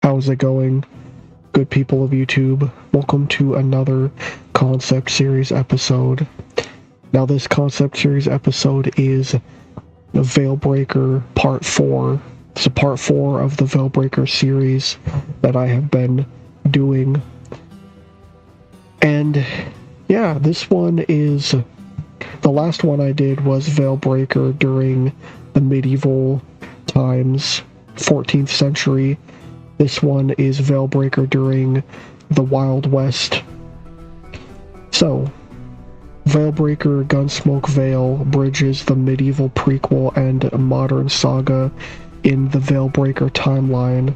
How's it going, good people of YouTube? Welcome to another concept series episode. Now, this concept series episode is the Veilbreaker Part 4. It's a Part 4 of the Veilbreaker series that I have been doing. And yeah, this one is... The last one I did was Veilbreaker during the medieval times, 14th century. This one is Veilbreaker during the Wild West. So, Veilbreaker Gunsmoke Veil bridges the medieval prequel and modern saga in the Veilbreaker timeline.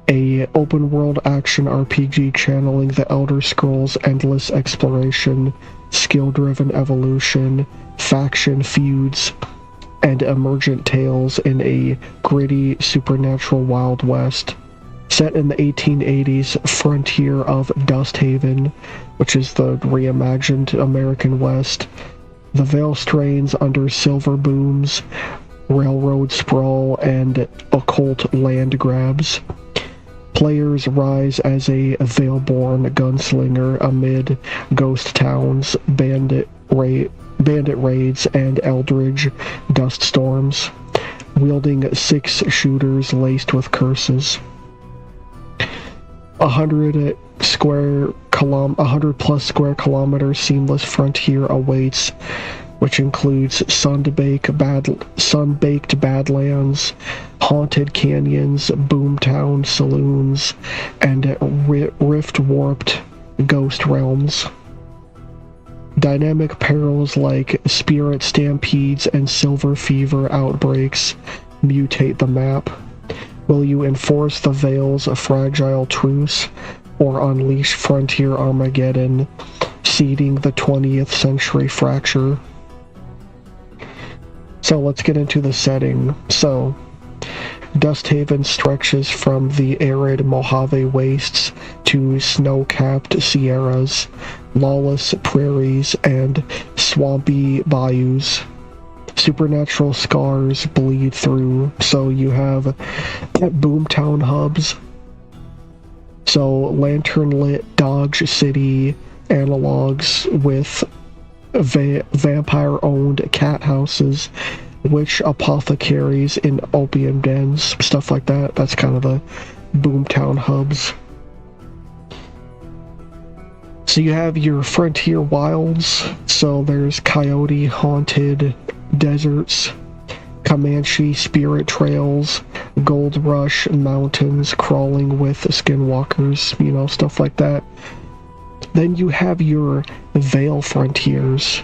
A open-world action RPG channeling the Elder Scrolls' endless exploration, skill-driven evolution, faction feuds, and emergent tales in a gritty, supernatural Wild West. Set in the 1880s frontier of Dusthaven, which is the reimagined American West, the Veil strains under silver booms, railroad sprawl, and occult land grabs. Players rise as a Veil-born gunslinger amid ghost towns, bandit raids, and eldritch dust storms, wielding 6 shooters laced with curses. 100 plus square kilometer seamless frontier awaits, which includes sun-baked badlands, haunted canyons, boomtown saloons, and rift-warped ghost realms. Dynamic perils like spirit stampedes and silver fever outbreaks mutate the map. Will you enforce the Veil's fragile truce, or unleash frontier Armageddon, seeding the 20th century fracture? So let's get into the setting. So, Dusthaven stretches from the arid Mojave wastes to snow-capped Sierras, lawless prairies, and swampy bayous. Supernatural scars bleed through, so you have boomtown hubs. So, lantern-lit Dodge City analogs with vampire-owned cat houses, witch apothecaries in opium dens, stuff like that. That's kind of the boomtown hubs. So you have your frontier wilds. So there's coyote-haunted deserts, Comanche spirit trails, Gold Rush mountains crawling with skinwalkers, stuff like that. Then you have your Veil frontiers.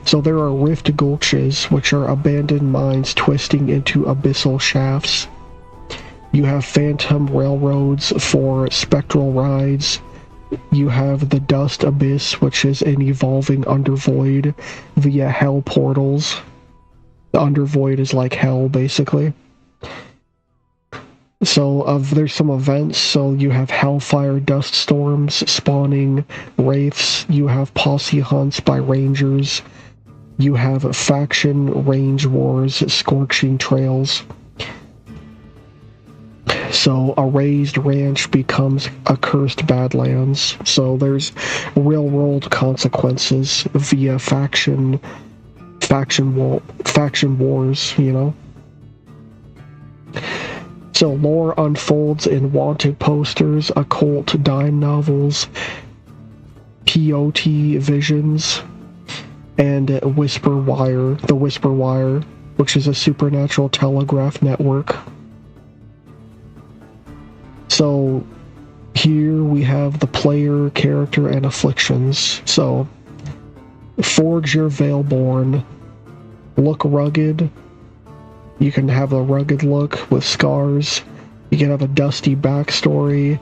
So there are rift gulches, which are abandoned mines twisting into abyssal shafts. You have phantom railroads for spectral rides. You have the Dust Abyss, which is an evolving undervoid via hell portals. The undervoid is like hell, basically. So there's some events. So you have Hellfire dust storms spawning wraiths. You have posse hunts by rangers. You have faction range wars, scorching trails. So a raised ranch becomes a cursed badlands. So there's real-world consequences via faction wars, So lore unfolds in wanted posters, occult dime novels, POT visions, and the Whisper Wire, which is a supernatural telegraph network. So here we have the player, character, and afflictions. So forge your Veilborn, look rugged. You can have a rugged look with scars. You can have a dusty backstory.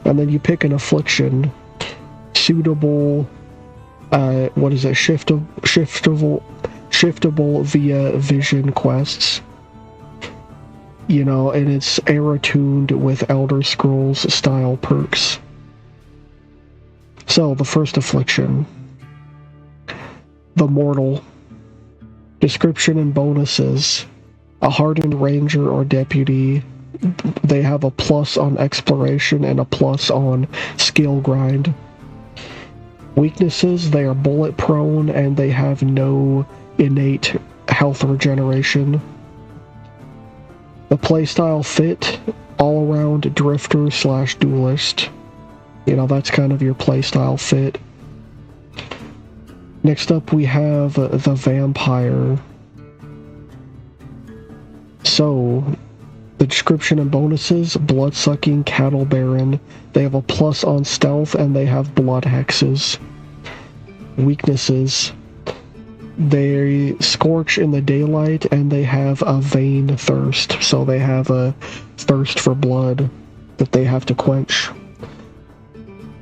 And then you pick an affliction. Suitable, shiftable via vision quests. And it's era-tuned with Elder Scrolls style perks. So, the first affliction. The Mortal. Description and bonuses. A hardened ranger or deputy They have a plus on exploration and a plus on skill grind. Weaknesses, they are bullet prone and they have no innate health regeneration. The playstyle fit, all around drifter / duelist. You know, that's kind of your playstyle fit. Next up we have the vampire. So, the description and bonuses, blood-sucking cattle baron. They have a plus on stealth and they have blood hexes. Weaknesses, they scorch in the daylight and they have a vain thirst. So they have a thirst for blood that they have to quench.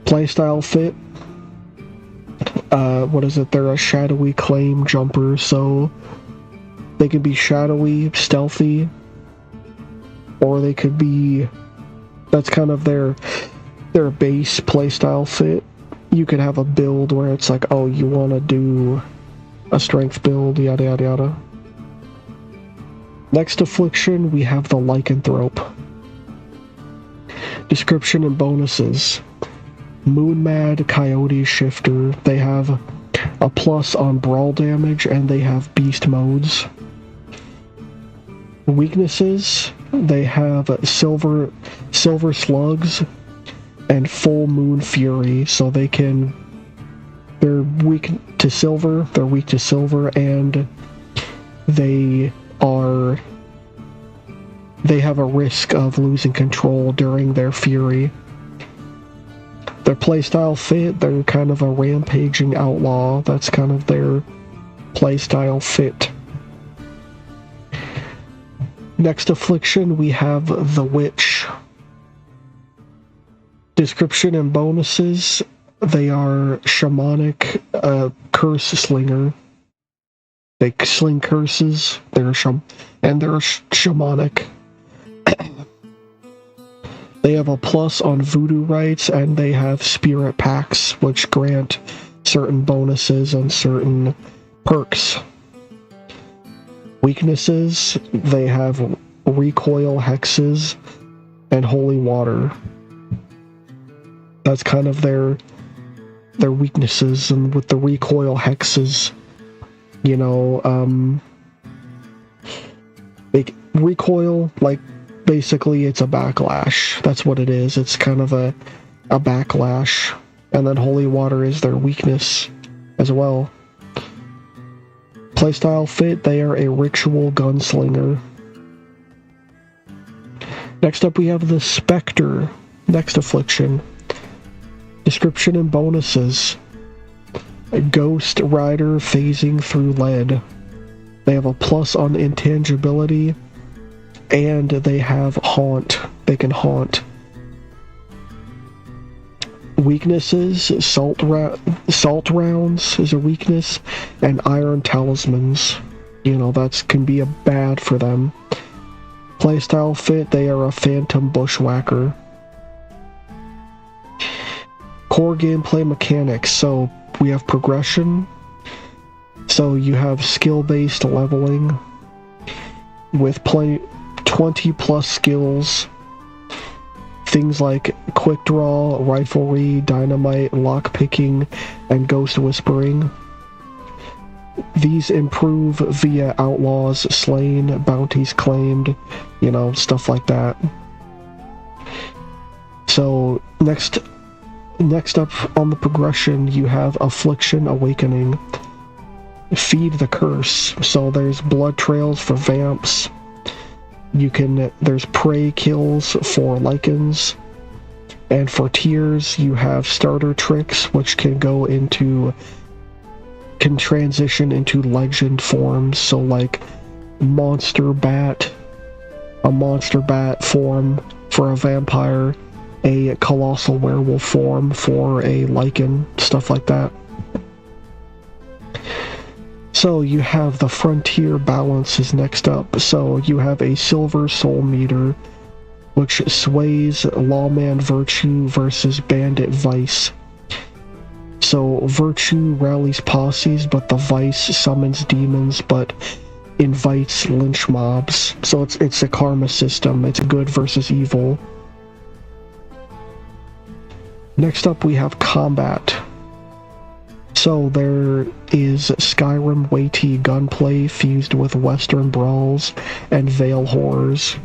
Playstyle fit, they're a shadowy claim jumper, so they can be shadowy, stealthy, or they could be, that's kind of their base playstyle fit. You could have a build where it's like, oh, you want to do a strength build, yada yada yada. Next affliction, we have the lycanthrope. Description and bonuses. Moon Mad Coyote Shifter. They have a plus on brawl damage and they have beast modes. Weaknesses, they have silver slugs and full moon fury, so they're weak to silver, and they have a risk of losing control during their fury. Their playstyle fit, they're kind of a rampaging outlaw. That's kind of their playstyle fit. Next affliction, we have the Witch. Description and bonuses, they are shamanic curse slinger. They sling curses, they're shamanic. They have a plus on voodoo rites, and they have spirit packs, which grant certain bonuses and certain perks. Weaknesses, they have recoil hexes and holy water. That's kind of their weaknesses, and with the recoil hexes, you know, recoil, like, basically it's a backlash. That's what it is. It's kind of a backlash. And then holy water is their weakness as well. Playstyle fit, they are a ritual gunslinger. Next up we have the Spectre. Next affliction. Description and bonuses. A ghost rider phasing through lead. They have a plus on intangibility, and they have haunt. They can haunt. Weaknesses, salt rounds is a weakness, and iron talismans. You know, that can be a bad for them. Playstyle fit, they are a phantom bushwhacker. Core gameplay mechanics, so we have progression. So you have skill-based leveling with 20 plus skills. Things like quick draw, riflery, dynamite, lockpicking, and ghost whispering. These improve via outlaws slain, bounties claimed, you know, stuff like that. So next up on the progression, you have Affliction Awakening. Feed the curse. So there's blood trails for vamps. There's prey kills for lichens, and for tiers you have starter tricks, which can transition into legend forms. So like a monster bat form for a vampire, a colossal werewolf form for a lichen, stuff like that. So you have the frontier balance is next up. So you have a silver soul meter, which sways lawman virtue versus bandit vice. So virtue rallies posses, but the vice summons demons. But invites lynch mobs. So it's a karma system. It's good versus evil. Next up, we have combat. So there is Skyrim weighty gunplay fused with Western brawls and Veil horrors.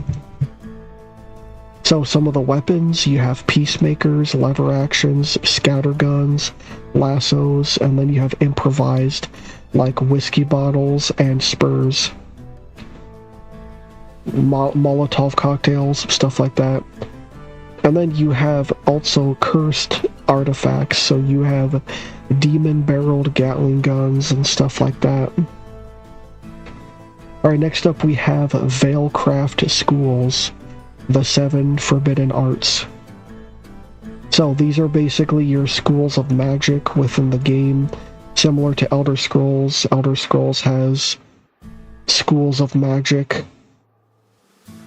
So some of the weapons, you have peacemakers, lever actions, scatterguns, lassos, and then you have improvised like whiskey bottles and spurs. Molotov cocktails, stuff like that. And then you have also cursed artifacts, so you have demon-barreled Gatling guns and stuff like that. Alright, next up we have Veilcraft schools, the 7 forbidden arts. So these are basically your schools of magic within the game, similar to Elder Scrolls. Elder Scrolls has schools of magic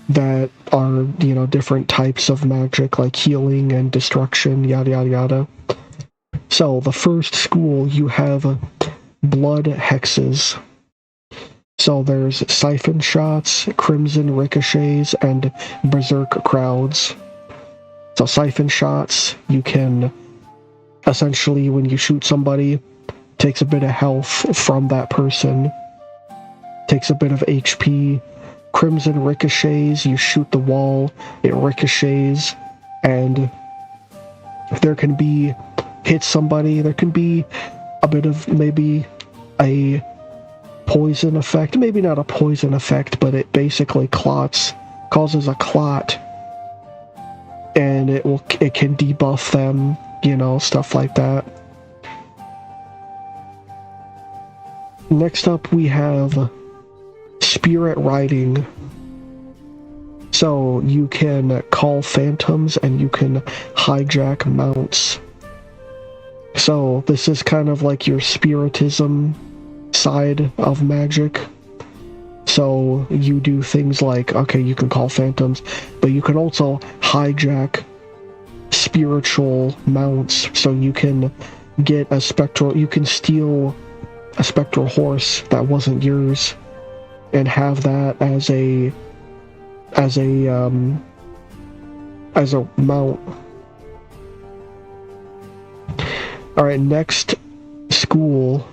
that are, you know, different types of magic, like healing and destruction, yada yada yada. So, the first school, you have blood hexes. So there's siphon shots, crimson ricochets, and berserk crowds. So siphon shots, you can, essentially, when you shoot somebody, takes a bit of health from that person, takes a bit of HP. Crimson ricochets, you shoot the wall, it ricochets, and there can be, hit somebody, there can be a bit of maybe a poison effect, maybe not a poison effect, but it basically causes a clot, and it can debuff them, you know, stuff like that. Next up we have spirit riding. So you can call phantoms and you can hijack mounts. So this is kind of like your spiritism side of magic. So you do things like, okay, you can call phantoms, but you can also hijack spiritual mounts. So you can get a spectral, you can steal a spectral horse that wasn't yours and have that as a mount. Alright, next school,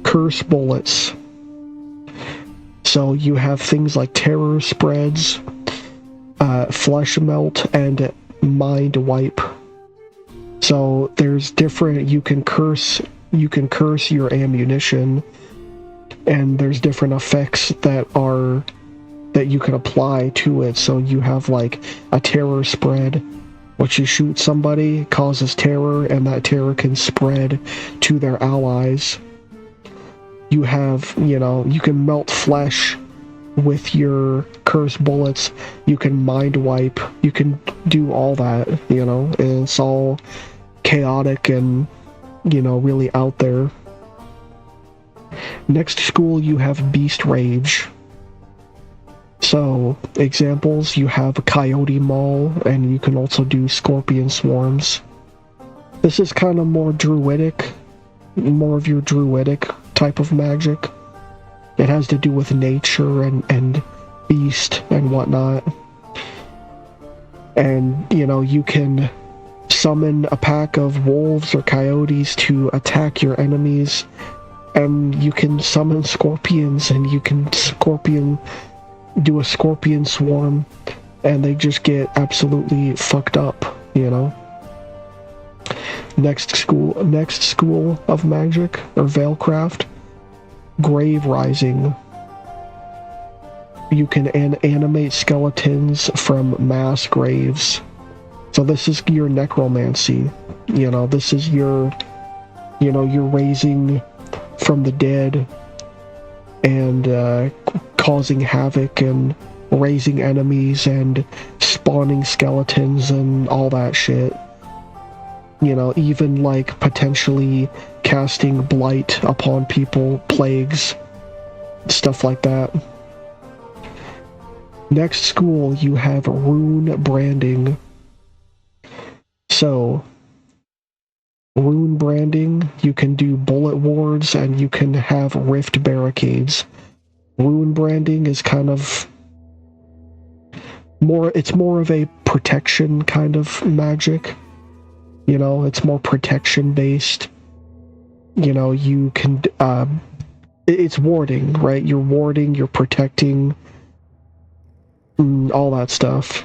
curse bullets. So you have things like terror spreads, flesh melt, and mind wipe. So there's different, you can curse your ammunition, and there's different effects that you can apply to it. So you have like a terror spread, which you shoot somebody, causes terror, and that terror can spread to their allies. You have, you know, you can melt flesh with your curse bullets, you can mind wipe, you can do all that, you know, and it's all chaotic and, you know, really out there. Next school, you have Beast Rage. So, examples, you have Coyote Maul, and you can also do Scorpion Swarms. This is kind of more druidic, more of your druidic type of magic. It has to do with nature and beast and whatnot. And, you know, you can summon a pack of wolves or coyotes to attack your enemies, and you can summon scorpions, and you can do a scorpion swarm, and they just get absolutely fucked up, you know. Next school of magic, or Veilcraft, Grave Rising. You can animate skeletons from mass graves. So this is your necromancy. You know, this is your, you know, you're raising from the dead and causing havoc and raising enemies and spawning skeletons and all that shit. You know, even like potentially casting blight upon people, plagues, stuff like that. Next school, you have rune branding. So, rune branding, you can do bullet wards and you can have rift barricades. Rune branding is kind of it's more of a protection kind of magic. You know, it's more protection based. You know, you can, it's warding, right? You're warding, you're protecting, all that stuff.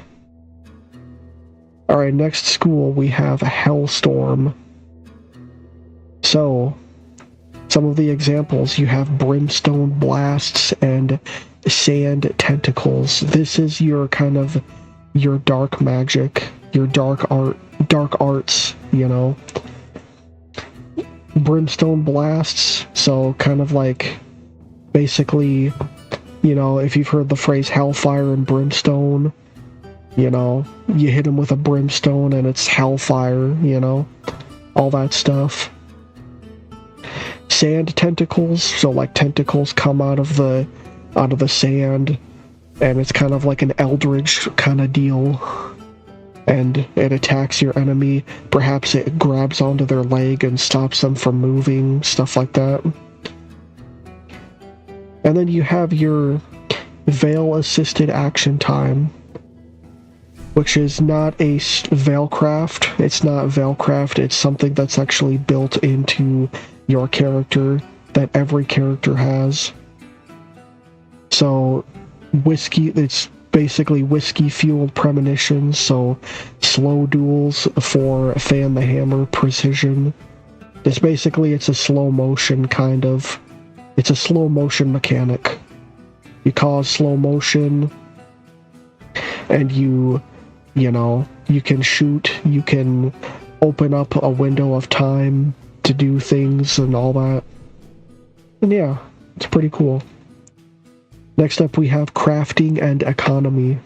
Alright, next school we have Hellstorm. So, some of the examples, you have Brimstone Blasts and Sand Tentacles. This is your kind of, your dark magic, your dark arts, you know. Brimstone Blasts, so kind of like, basically, you know, if you've heard the phrase Hellfire and Brimstone, you know, you hit them with a brimstone and it's hellfire, you know, all that stuff. Sand tentacles, so like tentacles come out of the sand, and it's kind of like an eldritch kind of deal, and it attacks your enemy. Perhaps it grabs onto their leg and stops them from moving, stuff like that. And then you have your Veil assisted action time, which is not a Veilcraft. It's not Veilcraft, it's something that's actually built into your character, that every character has. So, it's basically whiskey-fueled premonitions, so slow duels for Fan the Hammer precision. It's a slow motion kind of, it's a slow motion mechanic. You cause slow motion, and you know, you can shoot, you can open up a window of time to do things and all that. And yeah, it's pretty cool. Next up we have crafting and economy.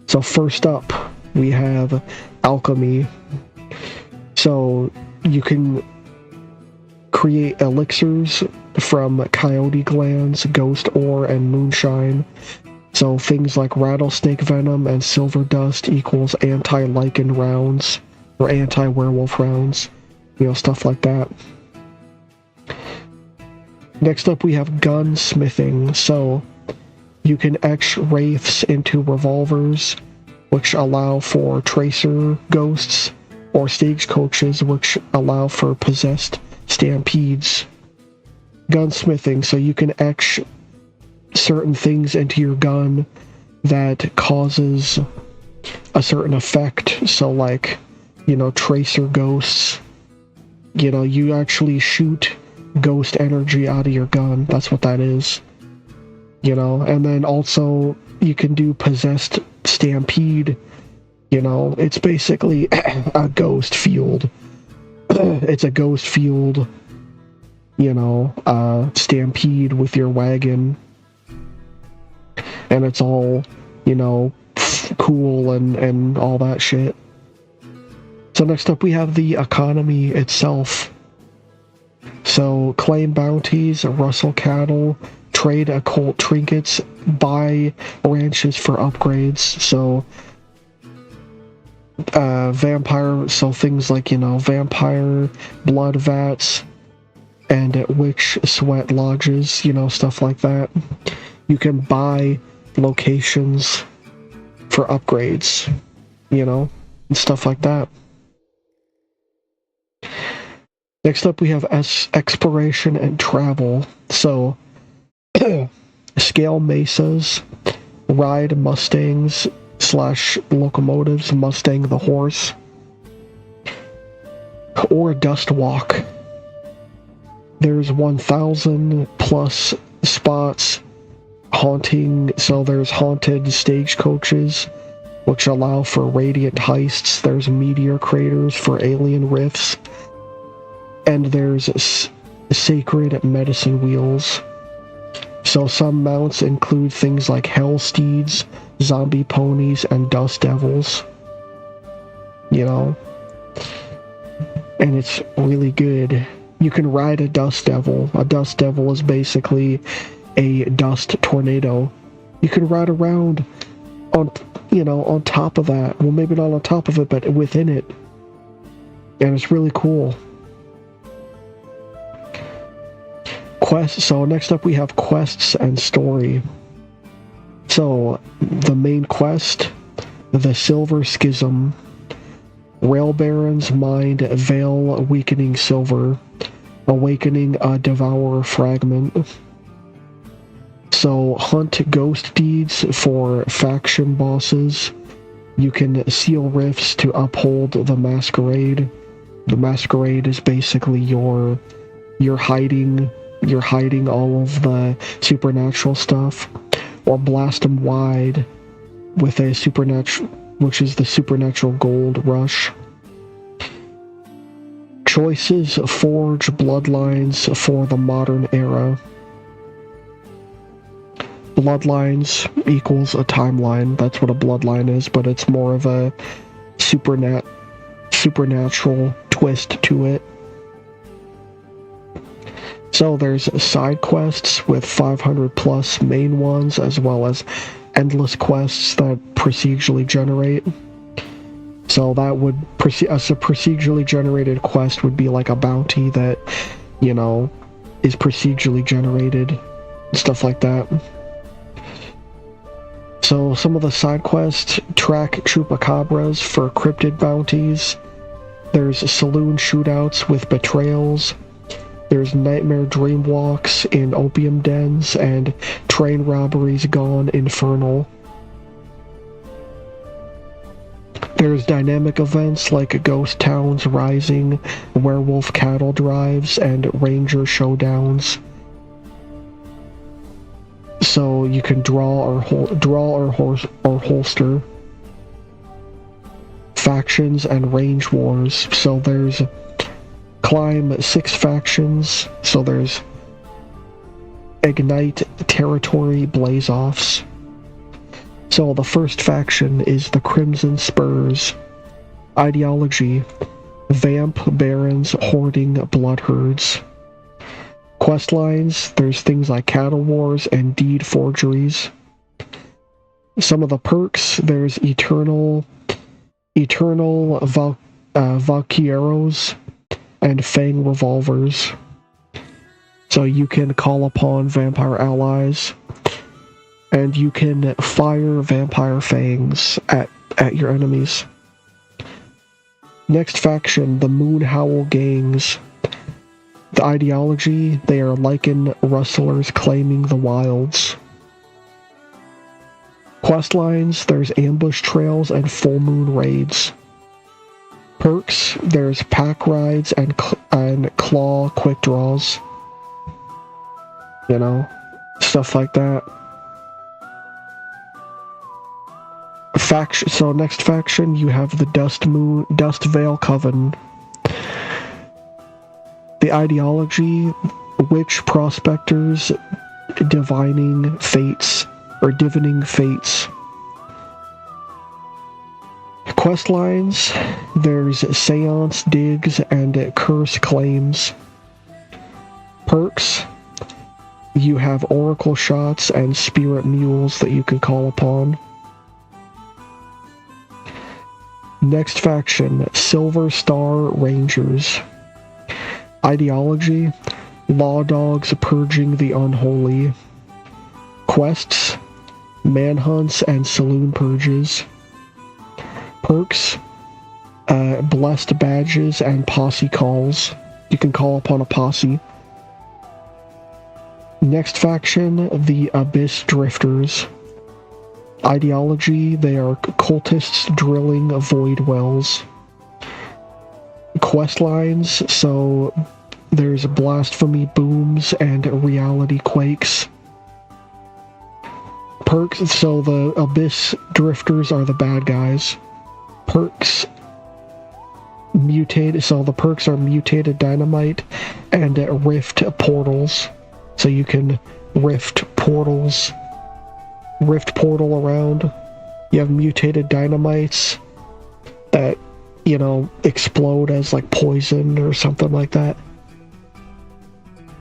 So first up, we have alchemy. So you can create elixirs from coyote glands, ghost ore, and moonshine. So things like rattlesnake venom and silver dust equals anti-lichen rounds, or anti-werewolf rounds, you know, stuff like that. Next up we have gunsmithing. So you can etch wraiths into revolvers, which allow for tracer ghosts, or stagecoaches, which allow for possessed stampedes. Gunsmithing, so you can etch certain things into your gun that causes a certain effect. So like, you know, tracer ghosts, you know, you actually shoot ghost energy out of your gun. That's what that is. You know, and then also you can do possessed stampede. You know, it's basically a ghost fueled. It's a ghost fueled, you know, stampede with your wagon. And it's all, you know, cool and all that shit. So next up we have the economy itself. So claim bounties, rustle cattle, trade occult trinkets, buy ranches for upgrades. So vampire, so things like, you know, vampire blood vats and witch sweat lodges, you know, stuff like that. You can buy locations for upgrades, you know, and stuff like that. Next up we have exploration and travel. So scale mesas, ride mustangs / locomotives, Mustang the horse, or dust walk. There's 1,000 plus spots haunting, so there's haunted stagecoaches, which allow for radiant heists. There's meteor craters for alien rifts, and there's sacred medicine wheels. So some mounts include things like hell steeds, zombie ponies, and dust devils. You know, and it's really good. You can ride a dust devil. A dust devil is basically a dust tornado. You can ride around on, you know, on top of that. Well, maybe not on top of it, but within it. And it's really cool. So next up we have quests and story. So the main quest, the Silver Schism. Railbaron's mind, Veil weakening silver, awakening a devourer fragment. So hunt ghost deeds for faction bosses. You can seal rifts to uphold the masquerade. The masquerade is basically you're hiding all of the supernatural stuff, or blast them wide with a supernatural, which is the supernatural gold rush. Choices forge bloodlines for the modern era. Bloodlines equals a timeline. That's what a bloodline is, but it's more of a supernatural twist to it. So there's side quests with 500 plus main ones, as well as endless quests that procedurally generate. So that would a procedurally generated quest would be like a bounty that, you know, is procedurally generated, stuff like that. So some of the side quests: track chupacabras for cryptid bounties. There's saloon shootouts with betrayals. There's nightmare dream walks in opium dens, and train robberies gone infernal. There's dynamic events like ghost towns rising, werewolf cattle drives, and ranger showdowns. So you can draw or holster. Factions and range wars. So there's climb 6 factions. So there's ignite territory blaze-offs. So the first faction is the Crimson Spurs. Ideology: vamp barons hoarding blood herds. Questlines: there's things like cattle wars and deed forgeries. Some of the perks: there's eternal Valkyros and Fang revolvers. So you can call upon vampire allies, and you can fire vampire fangs at your enemies. Next faction, the Moonhowl Gangs. The ideology: they are lichen rustlers claiming the wilds. Questlines: there's ambush trails and full moon raids. Perks: there's pack rides and claw quick draws. You know, stuff like that. So next faction, you have the Dust Veil Coven. The ideology: witch prospectors divining fates. Questlines: there's seance digs and curse claims. Perks: you have oracle shots and spirit mules that you can call upon. Next faction, Silver Star Rangers. Ideology: law dogs purging the unholy. Quests: manhunts and saloon purges. Perks: blessed badges and posse calls. You can call upon a posse. Next faction, the Abyss Drifters. Ideology: they are cultists drilling void wells. Questlines: so there's blasphemy booms and reality quakes. Perks: so the Abyss Drifters are the bad guys. Perks: so the perks are mutated dynamite and rift portals. So you can rift portal around. You have mutated dynamites that, you know, explode as like poison or something like that.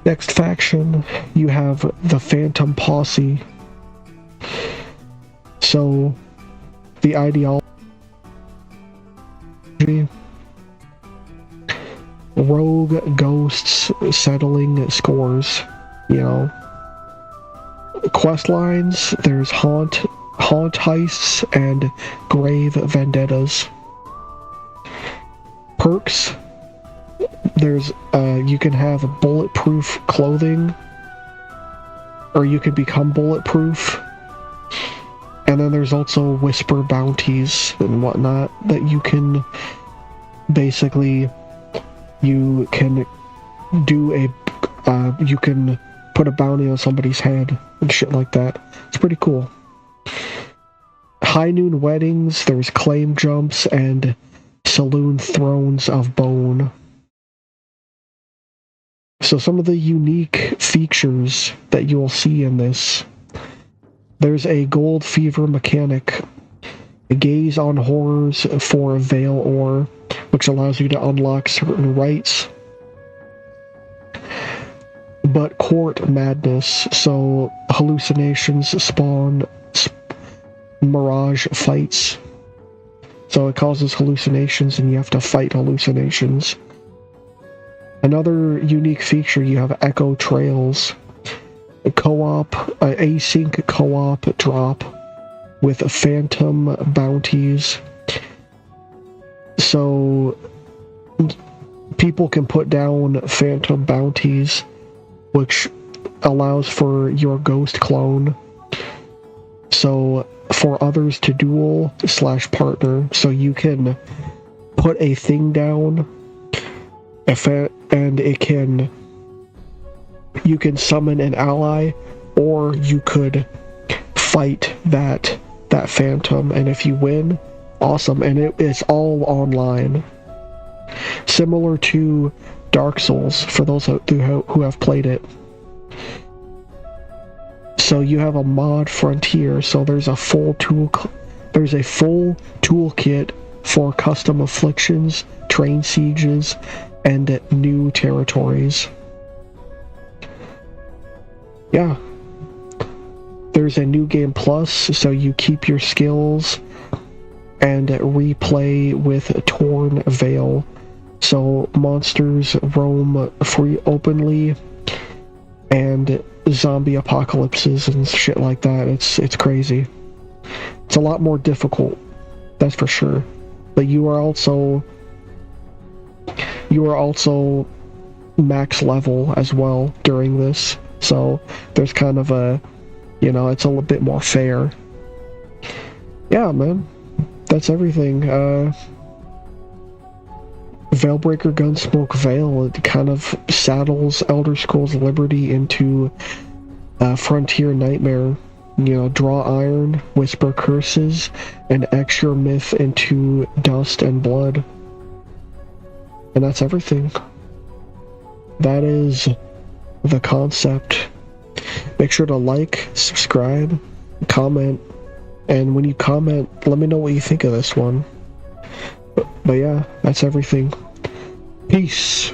Next faction, you have the Phantom Posse. So the ideology: rogue ghosts settling scores. you know, quest lines. There's haunt heists and grave vendettas. Perks. There's you can have bulletproof clothing, or you can become bulletproof. And then there's also whisper bounties and whatnot that you can basically, you can do you can put a bounty on somebody's head and shit like that. It's pretty cool. High noon weddings, there's claim jumps, and saloon thrones of bone. So some of the unique features that you'll see in this. There's a gold fever mechanic. Gaze on horrors for veil ore, which allows you to unlock certain rights. But court madness, so hallucinations spawn mirage fights. So it causes hallucinations and you have to fight hallucinations. Another unique feature, you have echo trails. Co-op, async co-op drop with phantom bounties. So people can put down phantom bounties, which allows for your ghost clone. So for others to duel / partner, so you can put a thing down, and you can summon an ally, or you could fight that phantom, and if you win, awesome, and it's all online. Similar to Dark Souls, for those who have played it. So you have a mod frontier, so there's a full toolkit for custom afflictions, train sieges, and new territories. Yeah. There's a new game plus, so you keep your skills and replay with Torn Veil. So monsters roam free openly, and zombie apocalypses and shit like that. It's crazy. It's a lot more difficult, that's for sure. But you are also max level as well during this. So there's kind of a, it's a little bit more fair. Yeah, man. That's everything. Veilbreaker Gunsmoke Veil, it kind of saddles Elder Scrolls Liberty into Frontier Nightmare. Draw iron, whisper curses, and etch your myth into dust and blood. And that's everything. That is the concept. Make sure to like, subscribe, comment, and when you comment, let me know what you think of this one. But yeah, that's everything. Peace.